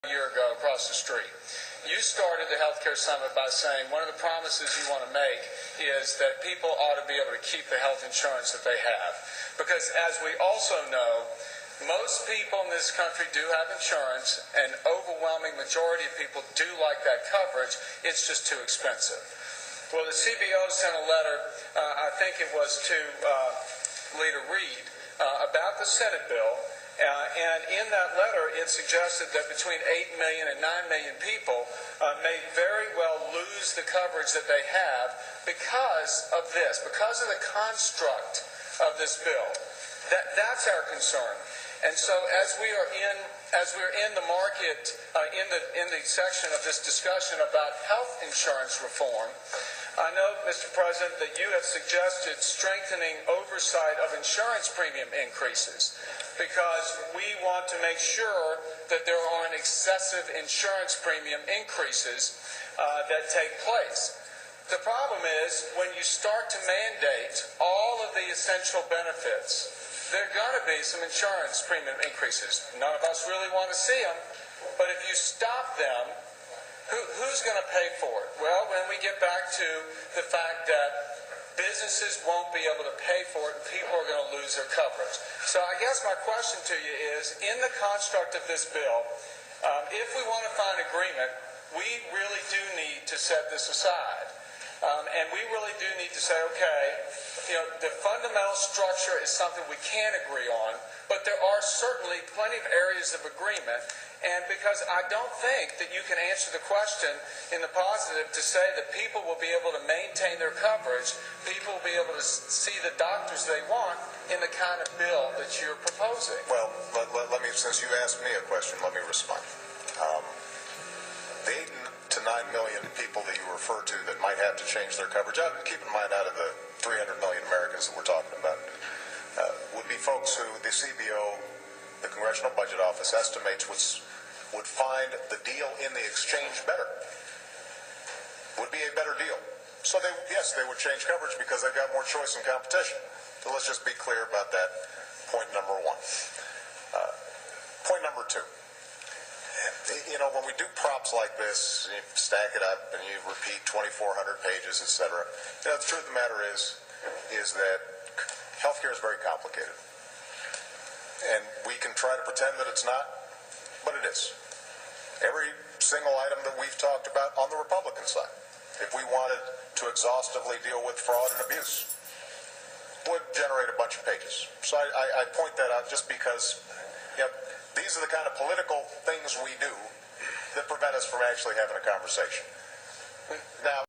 A year ago across the street. You started the Healthcare Summit by saying one of the promises you want to make is that people ought to be able to keep the health insurance that they have. Because as we also know, most people in this country do have insurance, and overwhelming majority of people do like that coverage. It's just too expensive. Well, the CBO sent a letter, I think it was to Leader Reid, about the Senate bill. And in that letter, it suggested that between 8 million and 9 million people may very well lose the coverage that they have because of this, because of the construct of this bill. That's our concern. And so, as we're in the market, in the section of this discussion about health insurance reform, I know, Mr. President, that you have suggested strengthening oversight of insurance premium increases because we want to make sure that there aren't excessive insurance premium increases that take place. The problem is when you start to mandate all of the essential benefits, there are going to be some insurance premium increases. None of us really want to see them, but if you stop them, who's going to pay for it? Well, when we get back to the fact that businesses won't be able to pay for it and people are going to lose their coverage. So I guess my question to you is, in the construct of this bill, if we want to find agreement, we really do need to set this aside. And we really do need to say, okay, the fundamental structure is something we can agree on, but there are certainly plenty of areas of agreement. And because I don't think that you can answer the question in the positive to say that people will be able to maintain their coverage, people will be able to see the doctors they want in the kind of bill that you're proposing. Well, let me, since you asked me a question, let me respond. The 8 to 9 million people that you refer to that might have to change their coverage, keep in mind out of the 300 million Americans that we're talking about, would be folks who the CBO, the Congressional Budget Office, estimates would find the deal in the exchange better, would be a better deal. So yes, they would change coverage because they've got more choice and competition. So let's just be clear about that, point number one. Point number two. When we do props like this, you stack it up and you repeat 2,400 pages, etc. The truth of the matter is that healthcare is very complicated. And we can try to pretend that it's not, but it is. Every single item that we've talked about on the Republican side, if we wanted to exhaustively deal with fraud and abuse, would generate a bunch of pages. So I point that out just because these are the kind of political things we do that prevent us from actually having a conversation. Now,